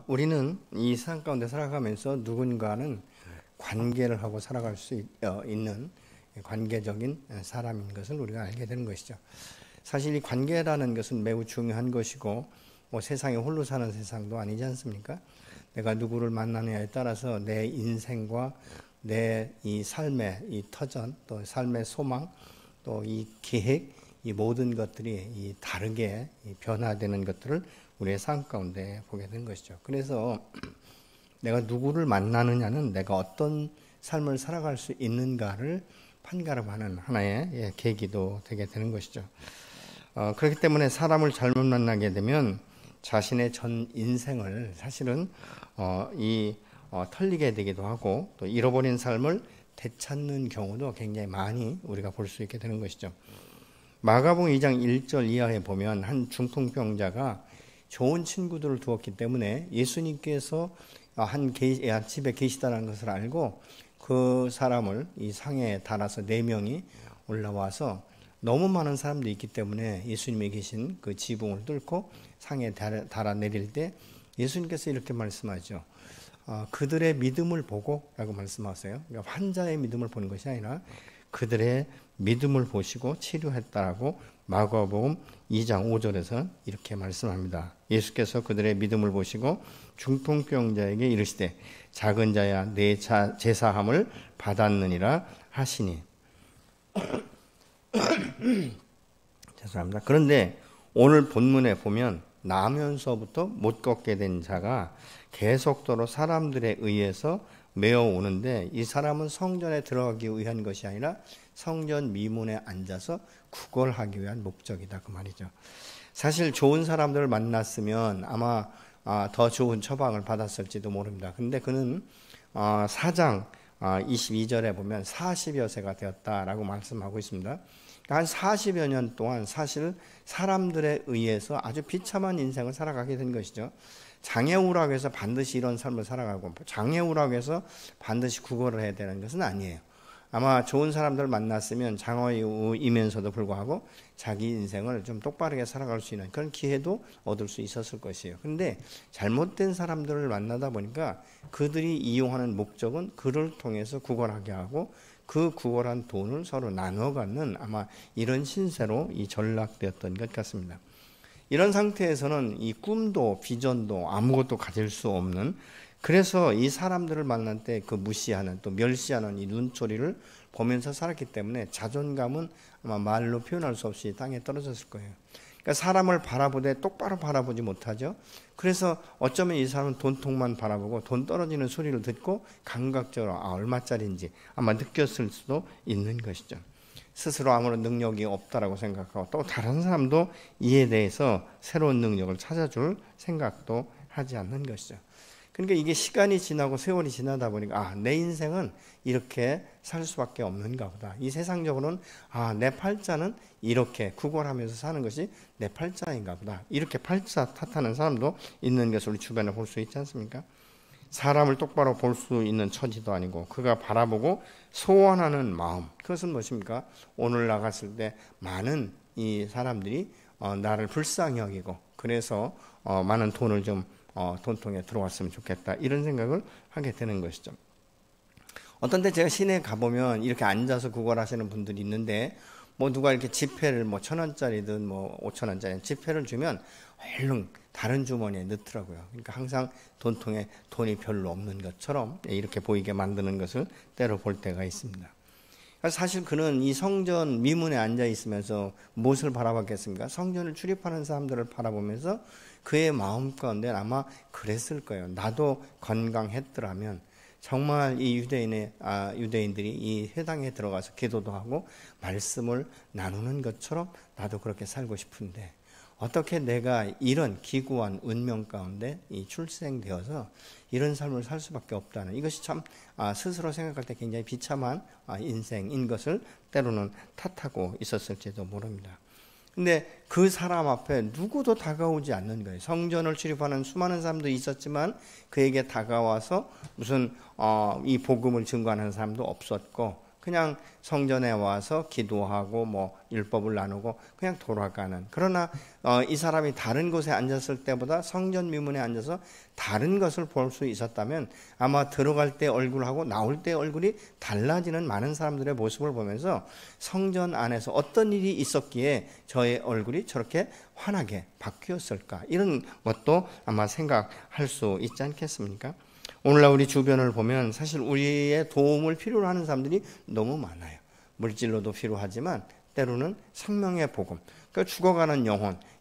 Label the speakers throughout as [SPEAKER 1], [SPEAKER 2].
[SPEAKER 1] 우리는 이 세상 가운데 살아가면서 누군가는 관계를 하고 살아갈 수 있는 관계적인 사람인 것을 우리가 알게 되는 것이죠. 사실 이 관계라는 것은 매우 중요한 것이고, 세상에 홀로 사는 세상도 아니지 않습니까? 내가 누구를 만나느냐에 따라서 내 인생과 내 이 삶의 이 터전, 또 삶의 소망, 또 이 계획, 이 모든 것들이 이 다르게 변화되는 것들을 우리의 삶 가운데 보게 된 것이죠. 그래서 내가 누구를 만나느냐는 내가 어떤 삶을 살아갈 수 있는가를 판가름하는 하나의 계기도 되게 되는 것이죠. 그렇기 때문에 사람을 잘못 만나게 되면 자신의 전 인생을 사실은 털리게 되기도 하고, 또 잃어버린 삶을 되찾는 경우도 굉장히 많이 우리가 볼 수 있게 되는 것이죠. 마가복음 2장 1절 이하에 보면 한 중풍병자가 좋은 친구들을 두었기 때문에 예수님께서 한 집에 계시다는 것을 알고 그 사람을 이 상에 달아서 4명이 올라와서 너무 많은 사람들이 있기 때문에 예수님이 계신 그 지붕을 뚫고 상에 달아 내릴 때 예수님께서 이렇게 말씀하죠. 그들의 믿음을 보고 라고 말씀하세요. 그러니까 환자의 믿음을 보는 것이 아니라 그들의 믿음을 보시고 치료했다라고 마가복음 2장 5절에서 이렇게 말씀합니다. 예수께서 그들의 믿음을 보시고 중풍병자에게 이르시되 작은 자야 내 제사함을 받았느니라 하시니. 죄송합니다. 그런데 오늘 본문에 보면 나면서부터 못 걷게 된 자가 계속적으로 사람들에 의해서 메어 오는데, 이 사람은 성전에 들어가기 위한 것이 아니라 성전 미문에 앉아서 구걸하기 위한 목적이다, 그 말이죠. 사실 좋은 사람들을 만났으면 아마 더 좋은 처방을 받았을지도 모릅니다. 근데 그는 4장 22절에 보면 40여 세가 되었다라고 말씀하고 있습니다. 한 40여 년 동안 사실 사람들에 의해서 아주 비참한 인생을 살아가게 된 것이죠. 장애우라고 해서 반드시 이런 삶을 살아가고, 장애우라고 해서 반드시 구걸을 해야 되는 것은 아니에요. 아마 좋은 사람들을 만났으면 장애우이면서도 불구하고 자기 인생을 좀 똑바르게 살아갈 수 있는 그런 기회도 얻을 수 있었을 것이에요. 그런데 잘못된 사람들을 만나다 보니까 그들이 이용하는 목적은 그를 통해서 구걸하게 하고, 그 구걸한 돈을 서로 나눠 갖는 아마 이런 신세로 전락되었던 것 같습니다. 이런 상태에서는 이 꿈도 비전도 아무것도 가질 수 없는, 그래서 이 사람들을 만날 때 그 무시하는, 또 멸시하는 이 눈초리를 보면서 살았기 때문에 자존감은 아마 말로 표현할 수 없이 땅에 떨어졌을 거예요. 그러니까 사람을 바라보되 똑바로 바라보지 못하죠. 그래서 어쩌면 이 사람은 돈통만 바라보고 돈 떨어지는 소리를 듣고 감각적으로 얼마짜리인지 아마 느꼈을 수도 있는 것이죠. 스스로 아무런 능력이 없다라고 생각하고, 또 다른 사람도 이에 대해서 새로운 능력을 찾아줄 생각도 하지 않는 것이죠. 그러니까 이게 시간이 지나고 세월이 지나다 보니까 내 인생은 이렇게 살 수밖에 없는가 보다. 이 세상적으로는 내 팔자는 이렇게 구걸하면서 사는 것이 내 팔자인가 보다. 이렇게 팔자 탓하는 사람도 있는 것을 우리 주변에 볼 수 있지 않습니까? 사람을 똑바로 볼 수 있는 처지도 아니고, 그가 바라보고 소원하는 마음, 그것은 무엇입니까? 오늘 나갔을 때 많은 이 사람들이 나를 불쌍히 여기고, 그래서 많은 돈을 좀 돈통에 들어왔으면 좋겠다, 이런 생각을 하게 되는 것이죠. 어떤 때 제가 시내에 가보면 이렇게 앉아서 구걸하시는 분들이 있는데, 누가 이렇게 지폐를 1,000원짜리든 5,000원짜리 지폐를 주면 얼른 다른 주머니에 넣더라고요. 그러니까 항상 돈통에 돈이 별로 없는 것처럼 이렇게 보이게 만드는 것을 때로 볼 때가 있습니다. 사실 그는 이 성전 미문에 앉아 있으면서 무엇을 바라봤겠습니까? 성전을 출입하는 사람들을 바라보면서 그의 마음 가운데 아마 그랬을 거예요. 나도 건강했더라면 정말 이 유대인들이 이 회당에 들어가서 기도도 하고 말씀을 나누는 것처럼 나도 그렇게 살고 싶은데, 어떻게 내가 이런 기구한 운명 가운데 출생되어서 이런 삶을 살 수밖에 없다는, 이것이 참 스스로 생각할 때 굉장히 비참한 인생인 것을 때로는 탓하고 있었을지도 모릅니다. 근데 그 사람 앞에 누구도 다가오지 않는 거예요. 성전을 출입하는 수많은 사람도 있었지만 그에게 다가와서 무슨 이 복음을 증거하는 사람도 없었고, 그냥 성전에 와서 기도하고 뭐 율법을 나누고 그냥 돌아가는. 그러나 이 사람이 다른 곳에 앉았을 때보다 성전 미문에 앉아서 다른 것을 볼 수 있었다면 아마 들어갈 때 얼굴하고 나올 때 얼굴이 달라지는 많은 사람들의 모습을 보면서 성전 안에서 어떤 일이 있었기에 저의 얼굴이 저렇게 환하게 바뀌었을까, 이런 것도 아마 생각할 수 있지 않겠습니까? 오늘날 우리 주변을 보면 사실 우리의 도움을 필요로 하는 사람들이 너무 많아요. 물질로도 필요하지만 때로는 생명의 복음, 그러니까 죽어가는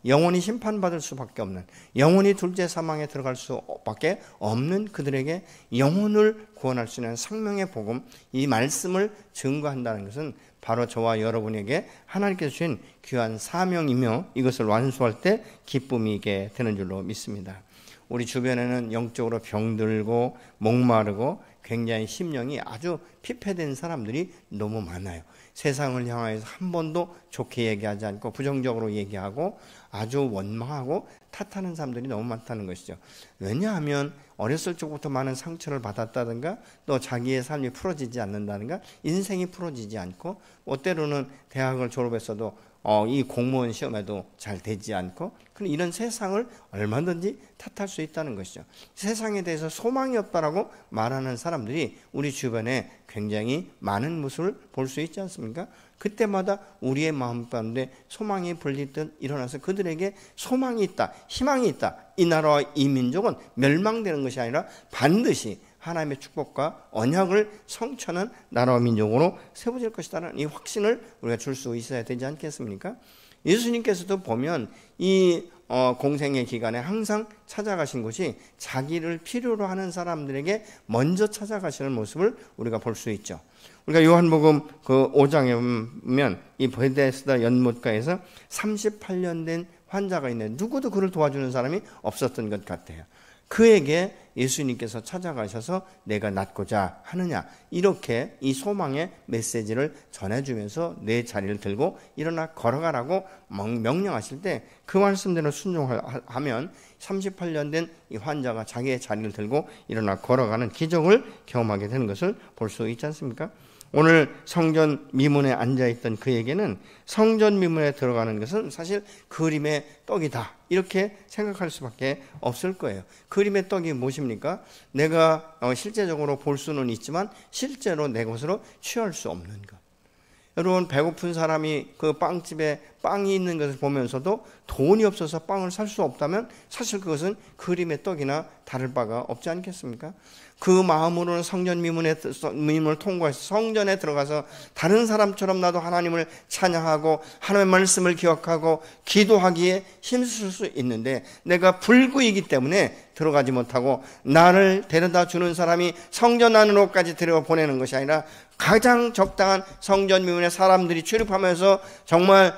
[SPEAKER 1] 영혼이 심판받을 수밖에 없는, 영혼이 둘째 사망에 들어갈 수밖에 없는 그들에게 영혼을 구원할 수 있는 생명의 복음, 이 말씀을 증거한다는 것은 바로 저와 여러분에게 하나님께서 주신 귀한 사명이며 이것을 완수할 때 기쁨이 있게 되는 줄로 믿습니다. 우리 주변에는 영적으로 병들고 목마르고 굉장히 심령이 아주 피폐된 사람들이 너무 많아요. 세상을 향해서 한 번도 좋게 얘기하지 않고 부정적으로 얘기하고 아주 원망하고 탓하는 사람들이 너무 많다는 것이죠. 왜냐하면 어렸을 적부터 많은 상처를 받았다든가 또 자기의 삶이 풀어지지 않는다든가 인생이 풀어지지 않고 때로는 대학을 졸업했어도 이 공무원 시험에도 잘 되지 않고 이런 세상을 얼마든지 탓할 수 있다는 것이죠. 세상에 대해서 소망이 없다라고 말하는 사람들이 우리 주변에 굉장히 많은 모습을 볼 수 있지 않습니까? 그때마다 우리의 마음 가운데 소망이 불리듯 일어나서 그들에게 소망이 있다, 희망이 있다, 이 나라와 이 민족은 멸망되는 것이 아니라 반드시 하나님의 축복과 언약을 성취하는 나라와 민족으로 세워질 것이라는 이 확신을 우리가 줄 수 있어야 되지 않겠습니까? 예수님께서도 보면 이 공생의 기간에 항상 찾아가신 곳이 자기를 필요로 하는 사람들에게 먼저 찾아가시는 모습을 우리가 볼 수 있죠. 우리가 요한복음 그 5장에 보면 이 베데스다 연못가에서 38년 된 환자가 있는데 누구도 그를 도와주는 사람이 없었던 것 같아요. 그에게 예수님께서 찾아가셔서 내가 낫고자 하느냐, 이렇게 이 소망의 메시지를 전해주면서 내 자리를 들고 일어나 걸어가라고 명령하실 때 그 말씀대로 순종하면 38년 된 이 환자가 자기의 자리를 들고 일어나 걸어가는 기적을 경험하게 되는 것을 볼 수 있지 않습니까? 오늘 성전 미문에 앉아있던 그에게는 성전 미문에 들어가는 것은 사실 그림의 떡이다, 이렇게 생각할 수밖에 없을 거예요. 그림의 떡이 무엇입니까? 내가 실제적으로 볼 수는 있지만 실제로 내 것으로 취할 수 없는 것. 여러분, 배고픈 사람이 그 빵집에 빵이 있는 것을 보면서도 돈이 없어서 빵을 살 수 없다면 사실 그것은 그림의 떡이나 다를 바가 없지 않겠습니까? 그 마음으로는 성전 미문을 통과해서 성전에 들어가서 다른 사람처럼 나도 하나님을 찬양하고 하나님의 말씀을 기억하고 기도하기에 힘쓸 수 있는데 내가 불구이기 때문에 들어가지 못하고 나를 데려다 주는 사람이 성전 안으로까지 들여보내는 것이 아니라 가장 적당한 성전 미문에 사람들이 출입하면서 정말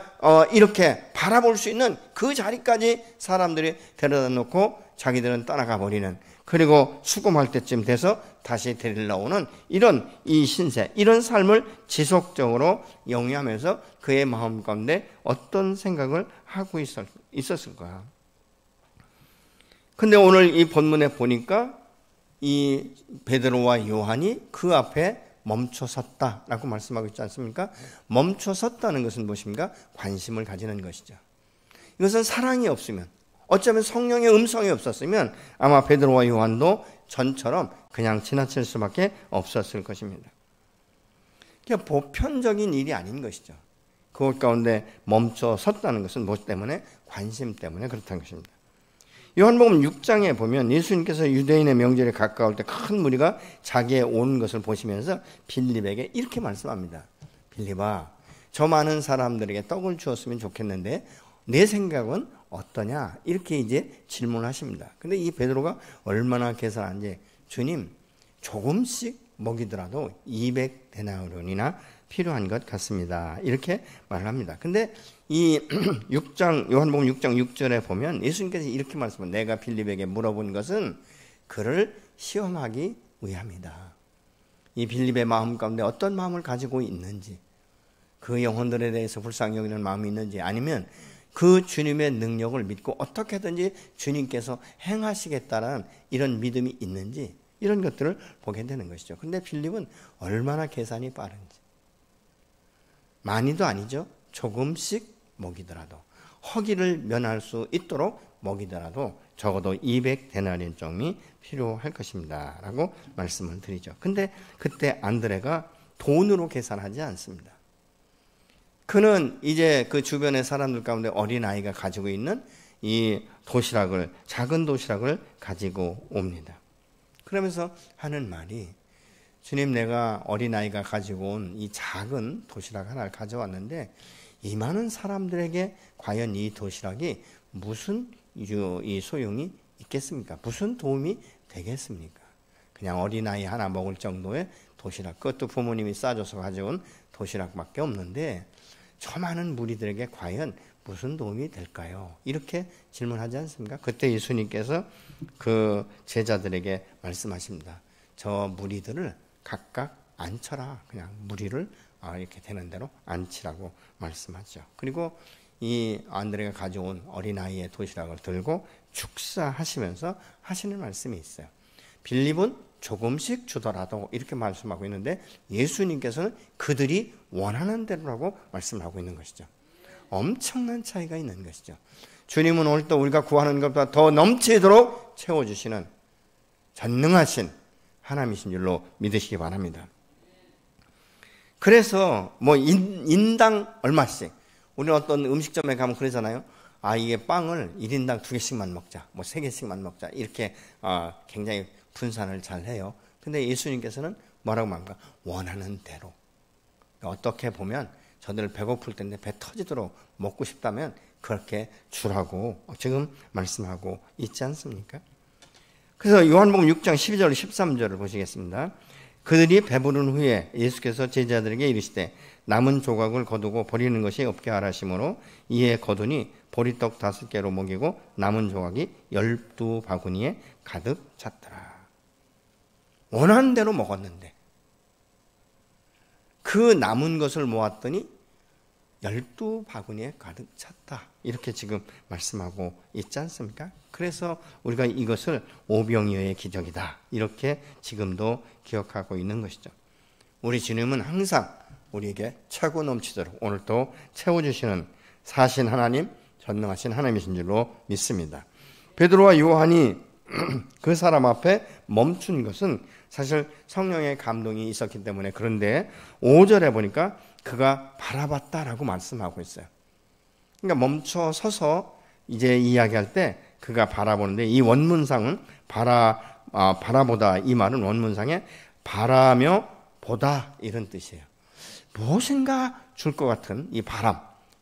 [SPEAKER 1] 이렇게 바라볼 수 있는 그 자리까지 사람들이 데려다 놓고 자기들은 떠나가 버리는, 그리고 수금할 때쯤 돼서 다시 데리러 오는 이런 이 신세, 이런 삶을 지속적으로 영위하면서 그의 마음 가운데 어떤 생각을 하고 있었을까? 근데 오늘 이 본문에 보니까 이 베드로와 요한이 그 앞에 멈춰 섰다라고 말씀하고 있지 않습니까? 멈춰 섰다는 것은 무엇입니까? 관심을 가지는 것이죠. 이것은 사랑이 없으면, 어쩌면 성령의 음성이 없었으면 아마 베드로와 요한도 전처럼 그냥 지나칠 수밖에 없었을 것입니다. 그러니까 보편적인 일이 아닌 것이죠. 그것 가운데 멈춰 섰다는 것은 무엇 때문에? 관심 때문에 그렇다는 것입니다. 요한복음 6장에 보면 예수님께서 유대인의 명절에 가까울 때 큰 무리가 자기의 온 것을 보시면서 빌립에게 이렇게 말씀합니다. 빌립아, 저 많은 사람들에게 떡을 주었으면 좋겠는데 내 생각은 어떠냐? 이렇게 이제 질문하십니다. 근데 이 베드로가 얼마나 계산한지, 주님, 조금씩 먹이더라도 200데나리온이나 필요한 것 같습니다, 이렇게 말을 합니다. 근데 이 6장, 요한복음 6장 6절에 보면 예수님께서 이렇게 말씀합니다. 내가 빌립에게 물어본 것은 그를 시험하기 위함이다. 이 빌립의 마음 가운데 어떤 마음을 가지고 있는지, 그 영혼들에 대해서 불쌍히 여기는 마음이 있는지, 아니면 그 주님의 능력을 믿고 어떻게든지 주님께서 행하시겠다는 이런 믿음이 있는지, 이런 것들을 보게 되는 것이죠. 근데 빌립은 얼마나 계산이 빠른지, 많이도 아니죠. 조금씩 먹이더라도, 허기를 면할 수 있도록 먹이더라도 적어도 200데나리온 정이 필요할 것입니다 라고 말씀을 드리죠. 근데 그때 안드레가 돈으로 계산하지 않습니다. 그는 이제 그 주변의 사람들 가운데 어린아이가 가지고 있는 이 도시락을, 작은 도시락을 가지고 옵니다. 그러면서 하는 말이, 주님, 내가 어린아이가 가지고 온 이 작은 도시락 하나를 가져왔는데 이 많은 사람들에게 과연 이 도시락이 무슨 이 소용이 있겠습니까? 무슨 도움이 되겠습니까? 그냥 어린아이 하나 먹을 정도의 도시락, 그것도 부모님이 싸줘서 가져온 도시락밖에 없는데 저 많은 무리들에게 과연 무슨 도움이 될까요? 이렇게 질문하지 않습니까? 그때 예수님께서 그 제자들에게 말씀하십니다. 저 무리들을 각각 앉혀라. 그냥 무리를 이렇게 되는 대로 앉히라고 말씀하죠. 그리고 이 안드레가 가져온 어린아이의 도시락을 들고 축사하시면서 하시는 말씀이 있어요. 빌립은 조금씩 주더라도 이렇게 말씀하고 있는데 예수님께서는 그들이 원하는 대로라고 말씀하고 있는 것이죠. 엄청난 차이가 있는 것이죠. 주님은 오늘도 우리가 구하는 것보다 더 넘치도록 채워주시는 전능하신 하나님이신 줄로 믿으시기 바랍니다. 그래서 뭐 인당 얼마씩, 우리는 어떤 음식점에 가면 그러잖아요. 이게 빵을 1인당 2개씩만 먹자, 뭐 3개씩만 먹자, 이렇게 굉장히 분산을 잘 해요. 근데 예수님께서는 뭐라고 말합니까? 원하는 대로. 어떻게 보면 저들 배고플 텐데 배 터지도록 먹고 싶다면 그렇게 주라고 지금 말씀하고 있지 않습니까? 그래서 요한복음 6장 12절 13절을 보시겠습니다. 그들이 배부른 후에 예수께서 제자들에게 이르시되 남은 조각을 거두고 버리는 것이 없게 하라시므로 이에 거두니 보리떡 5개로 먹이고 남은 조각이 12바구니에 가득 찼더라. 원하는 대로 먹었는데 그 남은 것을 모았더니 12바구니에 가득 찼다. 이렇게 지금 말씀하고 있지 않습니까? 그래서 우리가 이것을 오병이어의 기적이다. 이렇게 지금도 기억하고 있는 것이죠. 우리 주님은 항상 우리에게 최고 넘치도록 오늘도 채워주시는 사신 하나님, 전능하신 하나님이신 줄로 믿습니다. 베드로와 요한이 그 사람 앞에 멈춘 것은 사실 성령의 감동이 있었기 때문에, 그런데 5절에 보니까 그가 바라봤다라고 말씀하고 있어요. 그러니까 멈춰 서서 이제 이야기할 때 그가 바라보는데, 이 원문상은 바라보다, 이 말은 원문상에 바라며 보다 이런 뜻이에요. 무엇인가 줄 것 같은 이 바람,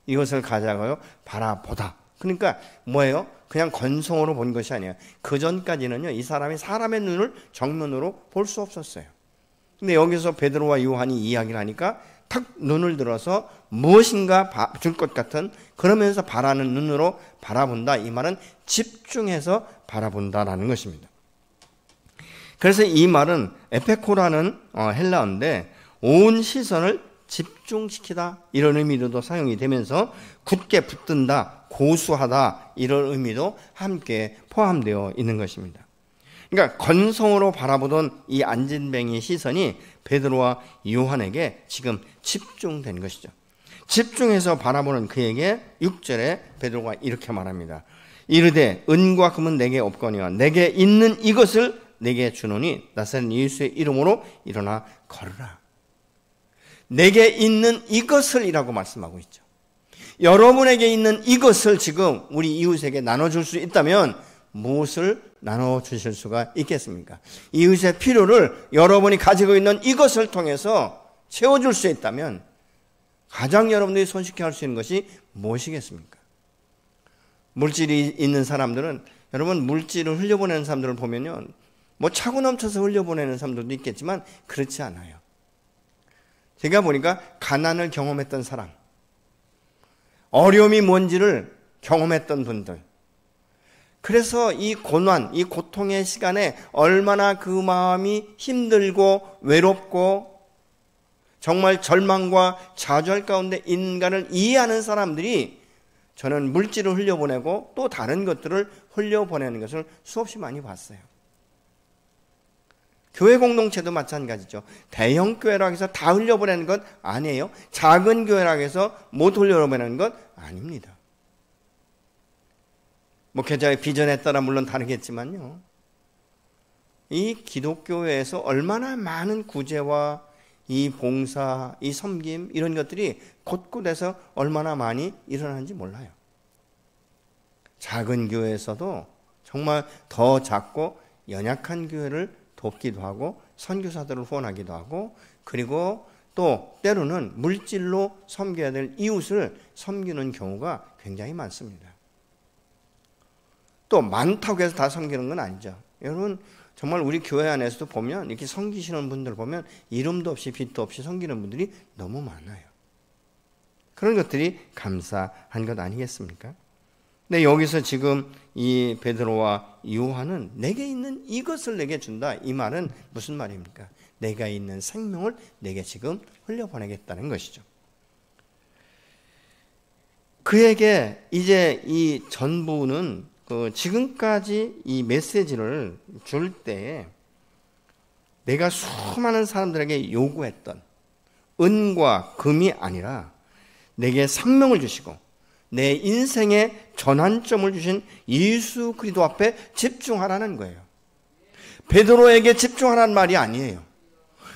[SPEAKER 1] 이것을 가져가요 바라보다. 그러니까 뭐예요? 그냥 건성으로 본 것이 아니에요. 그 전까지는요, 이 사람이 사람의 눈을 정면으로 볼 수 없었어요. 근데 여기서 베드로와 요한이 이야기를 하니까 탁 눈을 들어서 무엇인가 줄 것 같은, 그러면서 바라는 눈으로 바라본다. 이 말은 집중해서 바라본다라는 것입니다. 그래서 이 말은 에페코라는 헬라어인데 온 시선을 집중시키다 이런 의미로도 사용이 되면서 굳게 붙든다, 고수하다 이런 의미도 함께 포함되어 있는 것입니다. 그러니까 건성으로 바라보던 이 안진뱅이의 시선이 베드로와 요한에게 지금 집중된 것이죠. 집중해서 바라보는 그에게 6절에 베드로가 이렇게 말합니다. 이르되 은과 금은 내게 없거니와 내게 있는 이것을 내게 주노니 나사렛 예수의 이름으로 일어나 걸으라. 내게 있는 이것을 이라고 말씀하고 있죠. 여러분에게 있는 이것을 지금 우리 이웃에게 나눠줄 수 있다면 무엇을 나눠주실 수가 있겠습니까? 이웃의 필요를 여러분이 가지고 있는 이것을 통해서 채워줄 수 있다면 가장 여러분들이 손쉽게 할 수 있는 것이 무엇이겠습니까? 물질이 있는 사람들은, 여러분 물질을 흘려보내는 사람들을 보면요, 뭐 차고 넘쳐서 흘려보내는 사람들도 있겠지만 그렇지 않아요. 제가 보니까 가난을 경험했던 사람, 어려움이 뭔지를 경험했던 분들, 그래서 이 고난, 이 고통의 시간에 얼마나 그 마음이 힘들고 외롭고 정말 절망과 좌절 가운데 인간을 이해하는 사람들이, 저는 물질을 흘려보내고 또 다른 것들을 흘려보내는 것을 수없이 많이 봤어요. 교회 공동체도 마찬가지죠. 대형 교회라고 해서 다 흘려보내는 것 아니에요. 작은 교회라고 해서 못 흘려보내는 것 아닙니다. 목회자의 비전에 따라 물론 다르겠지만요. 이 기독교회에서 얼마나 많은 구제와 이 봉사, 이 섬김 이런 것들이 곳곳에서 얼마나 많이 일어나는지 몰라요. 작은 교회에서도 정말 더 작고 연약한 교회를 돕기도 하고 선교사들을 후원하기도 하고 그리고 또 때로는 물질로 섬겨야 될 이웃을 섬기는 경우가 굉장히 많습니다. 또 많다고 해서 다 섬기는 건 아니죠. 여러분 정말 우리 교회 안에서도 보면 이렇게 섬기시는 분들 보면 이름도 없이 빛도 없이 섬기는 분들이 너무 많아요. 그런 것들이 감사한 것 아니겠습니까? 근데 여기서 지금 이 베드로와 요한은 내게 있는 이것을 내게 준다. 이 말은 무슨 말입니까? 내가 있는 생명을 내게 지금 흘려보내겠다는 것이죠. 그에게 이제 이 전부는 지금까지 이 메시지를 줄 때에 내가 수많은 사람들에게 요구했던 은과 금이 아니라 내게 생명을 주시고 내 인생의 전환점을 주신 예수 그리스도 앞에 집중하라는 거예요. 베드로에게 집중하라는 말이 아니에요.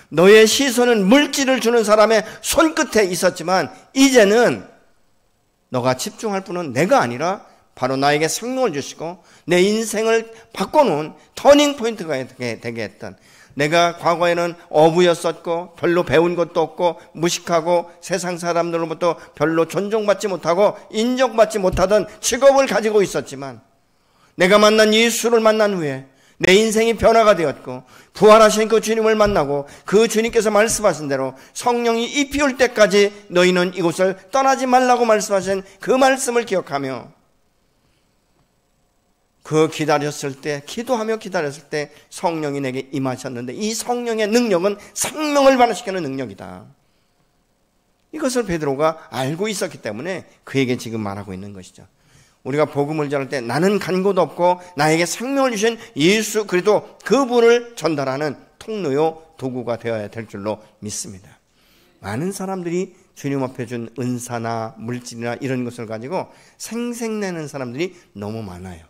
[SPEAKER 1] 너의 시선은 물질을 주는 사람의 손끝에 있었지만 이제는 너가 집중할 분은 내가 아니라 바로 나에게 생명을 주시고 내 인생을 바꿔놓은 터닝 포인트가 되게 했던, 내가 과거에는 어부였었고 별로 배운 것도 없고 무식하고 세상 사람들로부터 별로 존중받지 못하고 인정받지 못하던 직업을 가지고 있었지만 내가 만난 예수를 만난 후에 내 인생이 변화가 되었고 부활하신 그 주님을 만나고 그 주님께서 말씀하신 대로 성령이 잎이 올 때까지 너희는 이곳을 떠나지 말라고 말씀하신 그 말씀을 기억하며 그 기다렸을 때, 기도하며 기다렸을 때 성령이 내게 임하셨는데 이 성령의 능력은 생명을 변화시키는 능력이다. 이것을 베드로가 알고 있었기 때문에 그에게 지금 말하고 있는 것이죠. 우리가 복음을 전할 때 나는 간 곳 없고 나에게 생명을 주신 예수 그리스도 그분을 전달하는 통로요 도구가 되어야 될 줄로 믿습니다. 많은 사람들이 주님 앞에 준 은사나 물질이나 이런 것을 가지고 생색내는 사람들이 너무 많아요.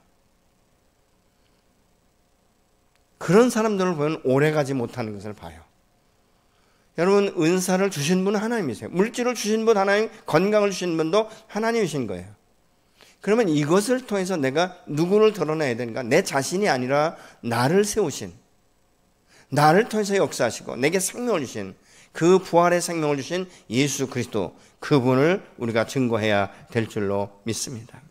[SPEAKER 1] 그런 사람들을 보면 오래가지 못하는 것을 봐요. 여러분 은사를 주신 분은 하나님이세요. 물질을 주신 분 하나님, 건강을 주신 분도 하나님이신 거예요. 그러면 이것을 통해서 내가 누구를 드러내야 되는가? 내 자신이 아니라 나를 세우신, 나를 통해서 역사하시고 내게 생명을 주신 그 부활의 생명을 주신 예수 그리스도, 그분을 우리가 증거해야 될 줄로 믿습니다.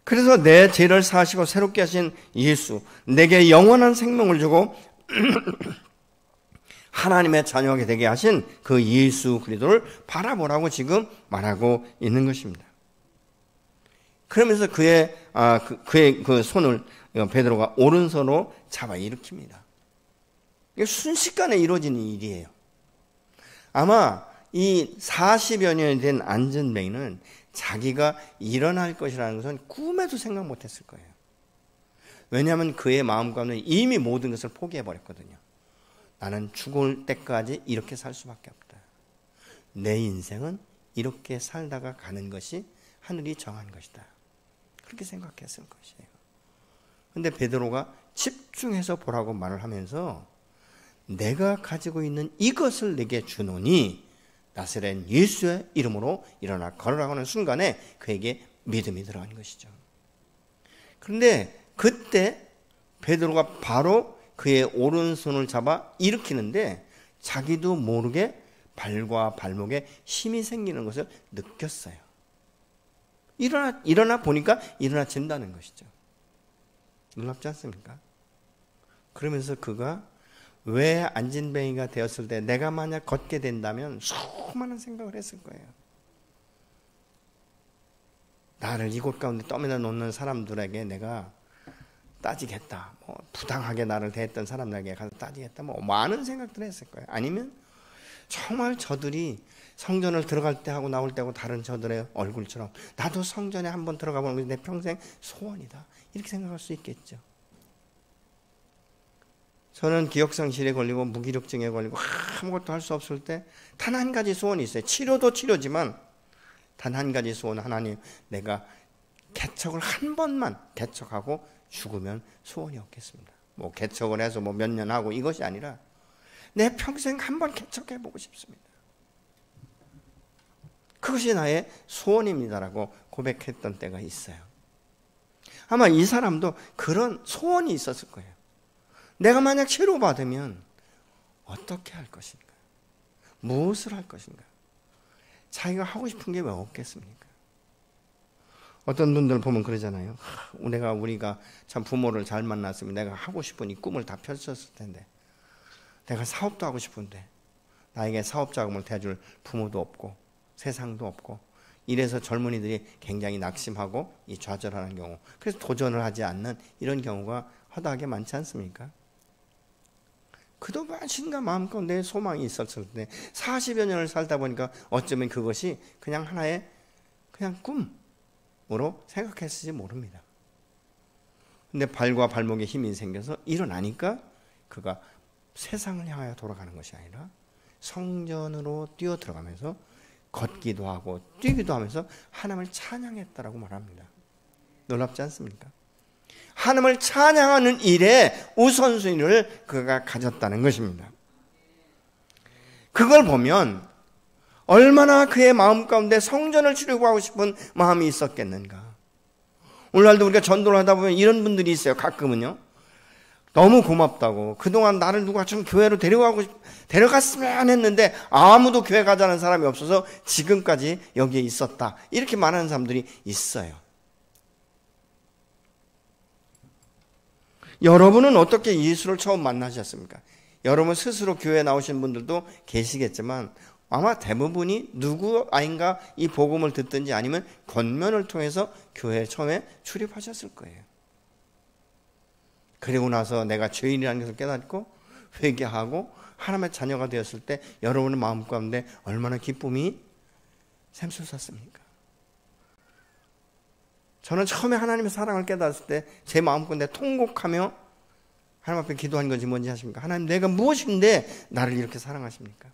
[SPEAKER 1] 그래서 내 죄를 사하시고 새롭게 하신 예수, 내게 영원한 생명을 주고 하나님의 자녀가 되게 하신 그 예수 그리스도를 바라보라고 지금 말하고 있는 것입니다. 그러면서 그의 그 손을 베드로가 오른손으로 잡아 일으킵니다. 이게 순식간에 이루어지는 일이에요. 아마 이 40여 년이 된 안전뱅이는 자기가 일어날 것이라는 것은 꿈에도 생각 못했을 거예요. 왜냐하면 그의 마음과는 이미 모든 것을 포기해버렸거든요. 나는 죽을 때까지 이렇게 살 수밖에 없다. 내 인생은 이렇게 살다가 가는 것이 하늘이 정한 것이다. 그렇게 생각했을 것이에요. 그런데 베드로가 집중해서 보라고 말을 하면서 내가 가지고 있는 이것을 내게 주노니 나사렛 예수의 이름으로 일어나 걸으라고 하는 순간에 그에게 믿음이 들어간 것이죠. 그런데 그때 베드로가 바로 그의 오른손을 잡아 일으키는데 자기도 모르게 발과 발목에 힘이 생기는 것을 느꼈어요. 일어나 보니까 일어나진다는 것이죠. 놀랍지 않습니까? 그러면서 그가 왜 안진뱅이가 되었을 때 내가 만약 걷게 된다면 수많은 생각을 했을 거예요. 나를 이곳 가운데 떠밀어 놓는 사람들에게 내가 따지겠다. 부당하게 나를 대했던 사람들에게 가서 따지겠다. 많은 생각들을 했을 거예요. 아니면 정말 저들이 성전을 들어갈 때 하고 나올 때 하고 다른 저들의 얼굴처럼 나도 성전에 한번 들어가 보는 것이 내 평생 소원이다. 이렇게 생각할 수 있겠죠. 저는 기억상실에 걸리고 무기력증에 걸리고 아무것도 할 수 없을 때 단 한 가지 소원이 있어요. 치료도 치료지만 단 한 가지 소원, 하나님, 내가 개척을 한 번만 개척하고 죽으면 소원이 없겠습니다. 뭐 개척을 해서 뭐 몇 년 하고 이것이 아니라 내 평생 한 번 개척해 보고 싶습니다. 그것이 나의 소원입니다라고 고백했던 때가 있어요. 아마 이 사람도 그런 소원이 있었을 거예요. 내가 만약 치료받으면 어떻게 할 것인가? 무엇을 할 것인가? 자기가 하고 싶은 게 왜 없겠습니까? 어떤 분들 보면 그러잖아요. 우리가 참 부모를 잘 만났으면 내가 하고 싶은 이 꿈을 다 펼쳤을 텐데, 내가 사업도 하고 싶은데 나에게 사업 자금을 대줄 부모도 없고 세상도 없고, 이래서 젊은이들이 굉장히 낙심하고 이 좌절하는 경우, 그래서 도전을 하지 않는 이런 경우가 허다하게 많지 않습니까? 그동안 신과 마음껏 내 소망이 있었을 때 40여 년을 살다 보니까 어쩌면 그것이 그냥 하나의 그냥 꿈으로 생각했을지 모릅니다. 근데 발과 발목에 힘이 생겨서 일어나니까 그가 세상을 향하여 돌아가는 것이 아니라 성전으로 뛰어 들어가면서 걷기도 하고 뛰기도 하면서 하나님을 찬양했다라고 말합니다. 놀랍지 않습니까? 하나님을 찬양하는 일에 우선순위를 그가 가졌다는 것입니다. 그걸 보면 얼마나 그의 마음 가운데 성전을 치르고 하고 싶은 마음이 있었겠는가. 오늘날도 우리가 전도를 하다 보면 이런 분들이 있어요. 가끔은요. 너무 고맙다고, 그동안 나를 누가 좀 교회로 데려갔으면 했는데 아무도 교회 가자는 사람이 없어서 지금까지 여기에 있었다, 이렇게 말하는 사람들이 있어요. 여러분은 어떻게 예수를 처음 만나셨습니까? 여러분 스스로 교회에 나오신 분들도 계시겠지만 아마 대부분이 누구 아인가 이 복음을 듣든지 아니면 권면을 통해서 교회에 처음에 출입하셨을 거예요. 그리고 나서 내가 죄인이라는 것을 깨닫고 회개하고 하나님의 자녀가 되었을 때 여러분의 마음 가운데 얼마나 기쁨이 샘솟았습니까? 저는 처음에 하나님의 사랑을 깨달았을 때 제 마음 가운데 통곡하며 하나님 앞에 기도한 것이 뭔지 아십니까? 하나님, 내가 무엇인데 나를 이렇게 사랑하십니까?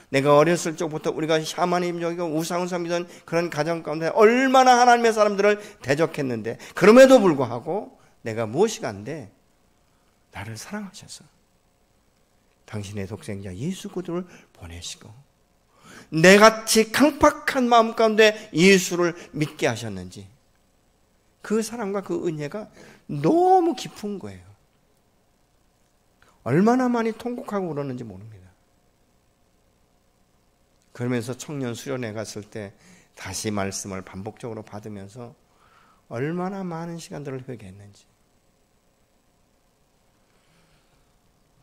[SPEAKER 1] 내가 어렸을 적부터 우리가 샤머니즘적이고 우상을 섬기던 그런 가정 가운데 얼마나 하나님의 사람들을 대적했는데, 그럼에도 불구하고 내가 무엇이 간데 나를 사랑하셔서 당신의 독생자 예수 그리스도를 보내시고 내같이 강팍한 마음 가운데 예수를 믿게 하셨는지, 그 사랑과 그 은혜가 너무 깊은 거예요. 얼마나 많이 통곡하고 울었는지 모릅니다. 그러면서 청년 수련회 갔을 때 다시 말씀을 반복적으로 받으면서 얼마나 많은 시간들을 회개했는지.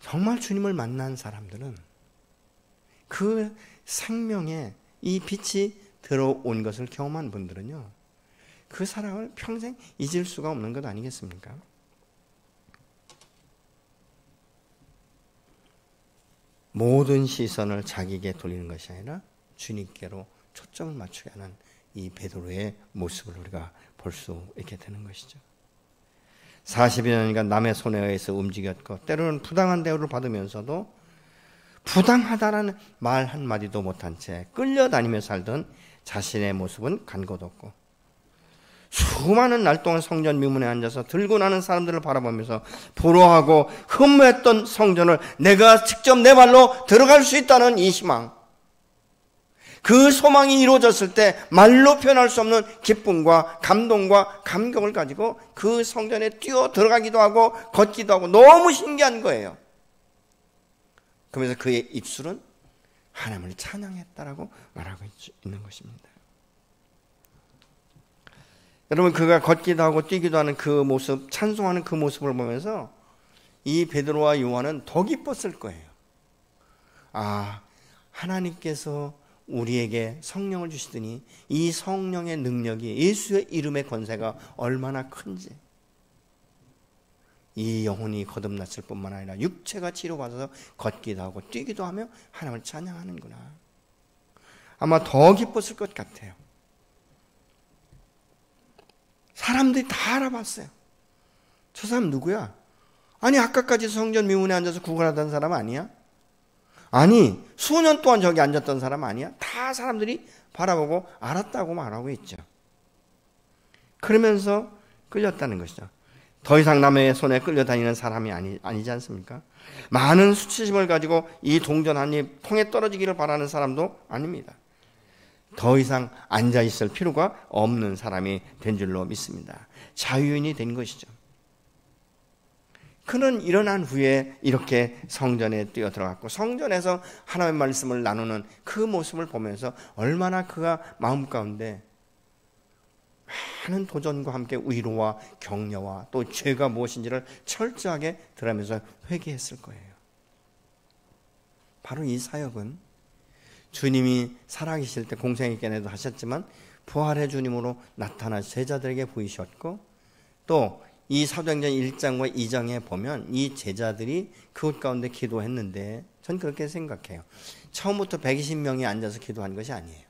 [SPEAKER 1] 정말 주님을 만난 사람들은 그 생명에 이 빛이 들어온 것을 경험한 분들은요, 그 사랑을 평생 잊을 수가 없는 것 아니겠습니까? 모든 시선을 자기에게 돌리는 것이 아니라 주님께로 초점을 맞추게 하는 이 베드로의 모습을 우리가 볼 수 있게 되는 것이죠. 40여 년간 남의 손에 의해서 움직였고 때로는 부당한 대우를 받으면서도 부당하다라는 말 한마디도 못한 채 끌려다니며 살던 자신의 모습은 간곳없고, 수많은 날 동안 성전 미문에 앉아서 들고 나는 사람들을 바라보면서 부러워하고 흠모했던 성전을 내가 직접 내 발로 들어갈 수 있다는 이 희망, 그 소망이 이루어졌을 때 말로 표현할 수 없는 기쁨과 감동과 감격을 가지고 그 성전에 뛰어 들어가기도 하고 걷기도 하고 너무 신기한 거예요. 그러면서 그의 입술은 하나님을 찬양했다라고 말하고 있는 것입니다. 여러분, 그가 걷기도 하고 뛰기도 하는 그 모습, 찬송하는 그 모습을 보면서 이 베드로와 요한은 더 기뻤을 거예요. 아, 하나님께서 우리에게 성령을 주시더니 이 성령의 능력이, 예수의 이름의 권세가 얼마나 큰지, 이 영혼이 거듭났을 뿐만 아니라 육체가 치료받아서 걷기도 하고 뛰기도 하며 하나님을 찬양하는구나. 아마 더 기뻤을 것 같아요. 사람들이 다 알아봤어요. 저 사람 누구야? 아니 아까까지 성전 미문에 앉아서 구걸하던 사람 아니야? 아니 수년 동안 저기 앉았던 사람 아니야? 다 사람들이 바라보고 알았다고 말하고 있죠. 그러면서 끌렸다는 것이죠. 더 이상 남의 손에 끌려다니는 사람이 아니지 않습니까? 많은 수치심을 가지고 이 동전 한 입 통에 떨어지기를 바라는 사람도 아닙니다. 더 이상 앉아있을 필요가 없는 사람이 된 줄로 믿습니다. 자유인이 된 것이죠. 그는 일어난 후에 이렇게 성전에 뛰어들어갔고 성전에서 하나님의 말씀을 나누는 그 모습을 보면서 얼마나 그가 마음 가운데 많은 도전과 함께 위로와 격려와 또 죄가 무엇인지를 철저하게 들으면서 회개했을 거예요. 바로 이 사역은 주님이 살아계실 때 공생애견에도 하셨지만 부활의 주님으로 나타나 제자들에게 보이셨고 또 이 사도행전 1장과 2장에 보면 이 제자들이 그곳 가운데 기도했는데 전 그렇게 생각해요. 처음부터 120명이 앉아서 기도한 것이 아니에요.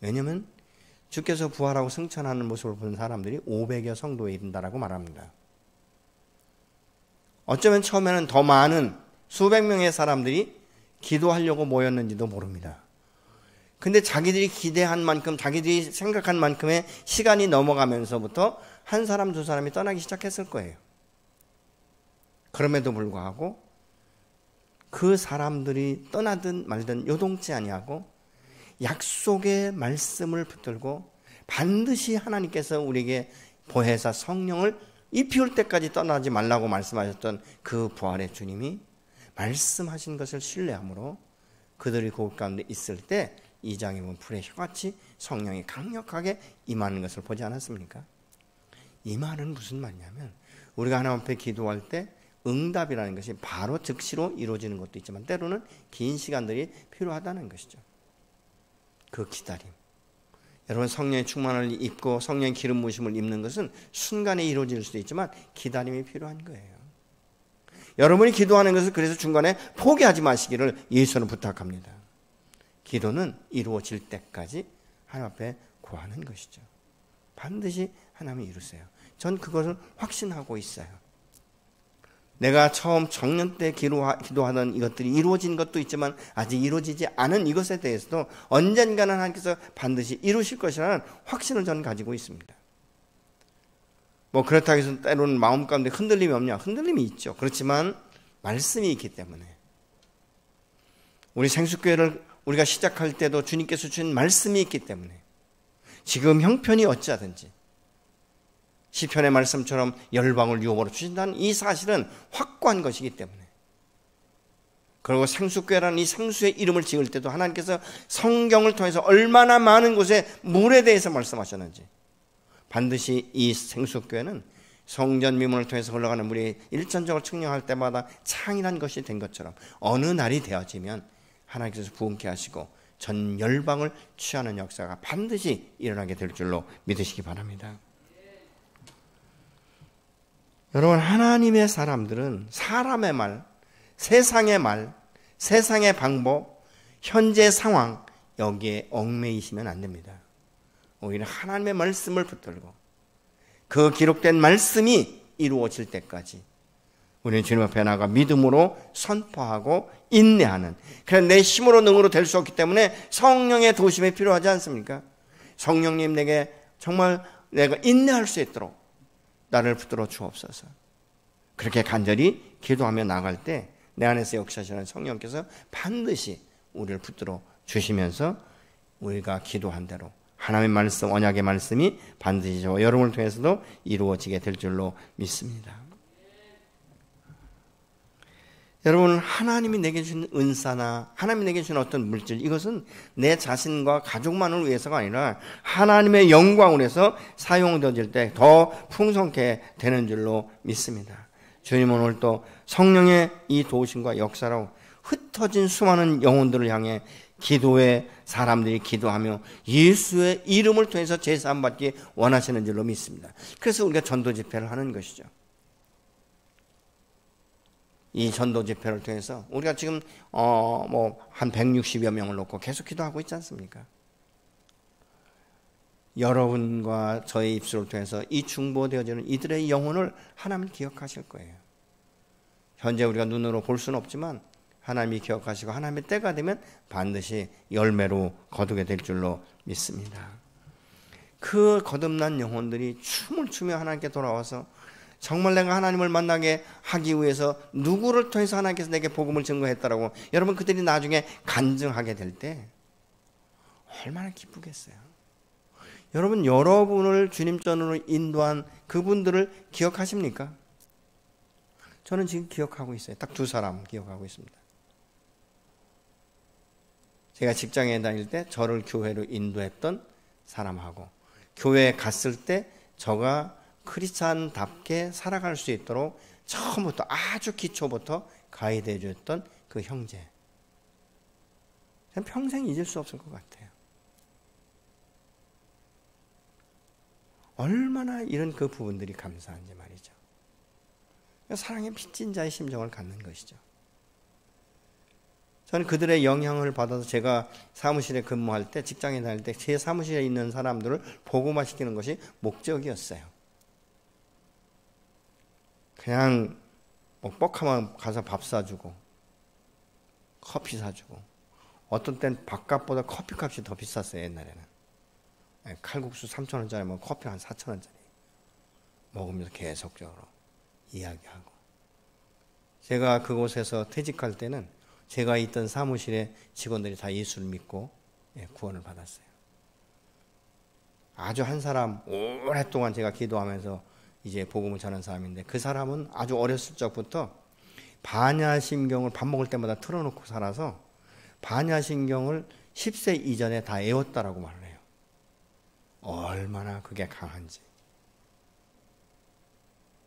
[SPEAKER 1] 왜냐하면 주께서 부활하고 승천하는 모습을 본 사람들이 500여 성도에 이른다라고 말합니다. 어쩌면 처음에는 더 많은 수백 명의 사람들이 기도하려고 모였는지도 모릅니다. 근데 자기들이 기대한 만큼, 자기들이 생각한 만큼의 시간이 넘어가면서부터 한 사람, 두 사람이 떠나기 시작했을 거예요. 그럼에도 불구하고 그 사람들이 떠나든 말든 요동치 아니하고 약속의 말씀을 붙들고 반드시 하나님께서 우리에게 보혜사 성령을 입히울 때까지 떠나지 말라고 말씀하셨던 그 부활의 주님이 말씀하신 것을 신뢰함으로 그들이 그곳 가운데 있을 때 2장에 보면 불의 혀같이 성령이 강력하게 임하는 것을 보지 않았습니까? 이 말은 무슨 말이냐면 우리가 하나님 앞에 기도할 때 응답이라는 것이 바로 즉시로 이루어지는 것도 있지만 때로는 긴 시간들이 필요하다는 것이죠. 그 기다림. 여러분 성령의 충만을 입고 성령의 기름 부으심을 입는 것은 순간에 이루어질 수도 있지만 기다림이 필요한 거예요. 여러분이 기도하는 것을 그래서 중간에 포기하지 마시기를 예수는 부탁합니다. 기도는 이루어질 때까지 하나님 앞에 구하는 것이죠. 반드시 하나님이 이루세요. 전 그것을 확신하고 있어요. 내가 처음 청년 때 기도하던 이것들이 이루어진 것도 있지만 아직 이루어지지 않은 이것에 대해서도 언젠가는 하나님께서 반드시 이루실 것이라는 확신을 저는 가지고 있습니다. 뭐 그렇다고 해서 때로는 마음 가운데 흔들림이 없냐? 흔들림이 있죠. 그렇지만 말씀이 있기 때문에 우리 생수교회를 우리가 시작할 때도 주님께서 주신 말씀이 있기 때문에 지금 형편이 어찌하든지 시편의 말씀처럼 열방을 유업으로 주신다는 이 사실은 확고한 것이기 때문에 그리고 생수교회라는 이 생수의 이름을 지을 때도 하나님께서 성경을 통해서 얼마나 많은 곳에 물에 대해서 말씀하셨는지 반드시 이 생수교회는 성전 미문을 통해서 흘러가는 물이 일전적으로 측량할 때마다 창이란 것이 된 것처럼 어느 날이 되어지면 하나님께서 부흥케 하시고 전 열방을 취하는 역사가 반드시 일어나게 될 줄로 믿으시기 바랍니다. 여러분 하나님의 사람들은 사람의 말, 세상의 방법, 현재 상황 여기에 얽매이시면 안 됩니다. 오히려 하나님의 말씀을 붙들고 그 기록된 말씀이 이루어질 때까지 우리는 주님 앞에 나가 믿음으로 선포하고 인내하는 그래서 내 힘으로 능으로 될 수 없기 때문에 성령의 도심이 필요하지 않습니까? 성령님 내게 정말 내가 인내할 수 있도록 나를 붙들어 주옵소서. 그렇게 간절히 기도하며 나갈 때 내 안에서 역사하시는 성령께서 반드시 우리를 붙들어 주시면서 우리가 기도한 대로 하나님의 말씀, 언약의 말씀이 반드시 저와 여러분을 통해서도 이루어지게 될 줄로 믿습니다. 여러분 하나님이 내게 주신 은사나 하나님이 내게 주신 어떤 물질 이것은 내 자신과 가족만을 위해서가 아니라 하나님의 영광을 위해서 사용되어질 때 더 풍성케 되는 줄로 믿습니다. 주님은 오늘 또 성령의 이 도우심과 역사로 흩어진 수많은 영혼들을 향해 기도에 사람들이 기도하며 예수의 이름을 통해서 제사함 받기 원하시는 줄로 믿습니다. 그래서 우리가 전도 집회를 하는 것이죠. 이 전도 집회를 통해서 우리가 지금 한 160여 명을 놓고 계속 기도하고 있지 않습니까? 여러분과 저의 입술을 통해서 이 중보되어지는 이들의 영혼을 하나님이 기억하실 거예요. 현재 우리가 눈으로 볼 수는 없지만 하나님이 기억하시고 하나님의 때가 되면 반드시 열매로 거두게 될 줄로 믿습니다. 그 거듭난 영혼들이 춤을 추며 하나님께 돌아와서 정말 내가 하나님을 만나게 하기 위해서 누구를 통해서 하나님께서 내게 복음을 증거했다라고 여러분 그들이 나중에 간증하게 될 때 얼마나 기쁘겠어요. 여러분, 여러분을 주님 전으로 인도한 그분들을 기억하십니까? 저는 지금 기억하고 있어요. 딱 두 사람 기억하고 있습니다. 제가 직장에 다닐 때 저를 교회로 인도했던 사람하고 교회에 갔을 때 저가 크리스찬답게 살아갈 수 있도록 처음부터 아주 기초부터 가이드해 줬던 그 형제. 평생 잊을 수 없을 것 같아요. 얼마나 이런 그 부분들이 감사한지 말이죠. 사랑의 빚진 자의 심정을 갖는 것이죠. 저는 그들의 영향을 받아서 제가 사무실에 근무할 때, 직장에 다닐 때 제 사무실에 있는 사람들을 복음화시키는 것이 목적이었어요. 그냥 뭐 뻑하면 가서 밥 사주고 커피 사주고, 어떤 땐 밥값보다 커피값이 더 비쌌어요. 옛날에는 칼국수 3,000원짜리 뭐 커피 한 4,000원짜리 먹으면서 계속적으로 이야기하고, 제가 그곳에서 퇴직할 때는 제가 있던 사무실에 직원들이 다 예수를 믿고 구원을 받았어요. 아주 한 사람 오랫동안 제가 기도하면서 이제 복음을 전한 사람인데, 그 사람은 아주 어렸을 적부터 반야신경을 밥 먹을 때마다 틀어놓고 살아서 반야신경을 10세 이전에 다 외웠다라고 말을 해요. 얼마나 그게 강한지.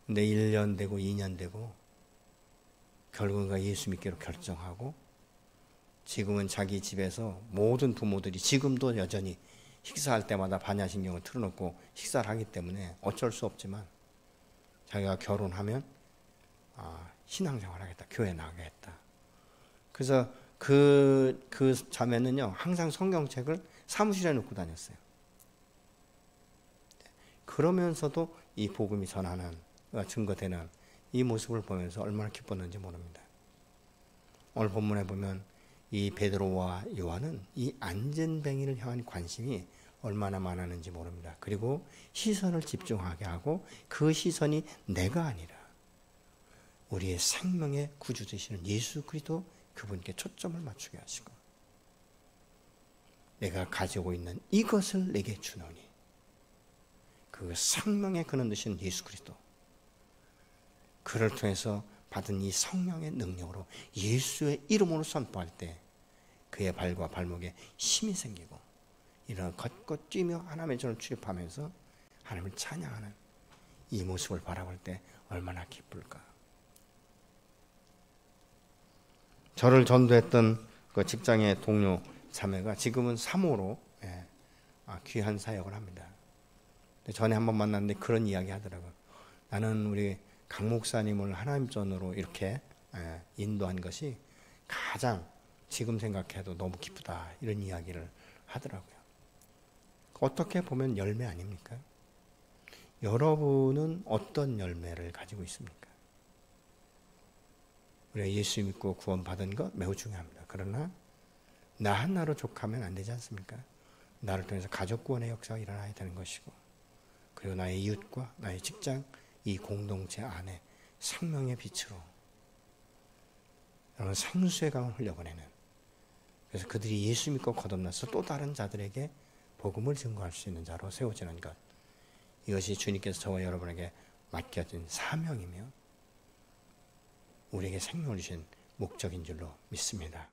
[SPEAKER 1] 근데 1년 되고 2년 되고 결국은 예수 믿기로 결정하고, 지금은 자기 집에서 모든 부모들이 지금도 여전히 식사할 때마다 반야신경을 틀어놓고 식사를 하기 때문에 어쩔 수 없지만 자기가 결혼하면 신앙생활 하겠다, 교회 나가겠다. 그래서 그 자매는요, 항상 성경책을 사무실에 놓고 다녔어요. 그러면서도 이 복음이 전하는, 증거되는 이 모습을 보면서 얼마나 기뻤는지 모릅니다. 오늘 본문에 보면 이 베드로와 요한은 이 안전뱅이를 향한 관심이 얼마나 많았는지 모릅니다. 그리고 시선을 집중하게 하고, 그 시선이 내가 아니라 우리의 생명의 구주 되시는 예수 그리스도, 그분께 초점을 맞추게 하시고, 내가 가지고 있는 이것을 내게 주노니, 그 생명의 근원 되시는 예수 그리스도, 그를 통해서 받은 이 성령의 능력으로 예수의 이름으로 선포할 때 그의 발과 발목에 힘이 생기고, 이런 걷고 뛰며 하나님의 전을 출입하면서 하나님을 찬양하는 이 모습을 바라볼 때 얼마나 기쁠까. 저를 전도했던 그 직장의 동료 자매가 지금은 사모로 귀한 사역을 합니다. 전에 한번 만났는데 그런 이야기 하더라고요. 나는 우리 강 목사님을 하나님 전으로 이렇게 인도한 것이 가장 지금 생각해도 너무 기쁘다, 이런 이야기를 하더라고요. 어떻게 보면 열매 아닙니까? 여러분은 어떤 열매를 가지고 있습니까? 우리가 예수 믿고 구원받은 것 매우 중요합니다. 그러나 나 하나로 족하면 안 되지 않습니까? 나를 통해서 가족 구원의 역사가 일어나야 되는 것이고, 그리고 나의 이웃과 나의 직장, 이 공동체 안에 생명의 빛으로 여러분 생수의 강을 흘려보내는, 그래서 그들이 예수 믿고 거듭나서 또 다른 자들에게 복음을 증거할 수 있는 자로 세워지는 것, 이것이 주님께서 저와 여러분에게 맡겨진 사명이며 우리에게 생명을 주신 목적인 줄로 믿습니다.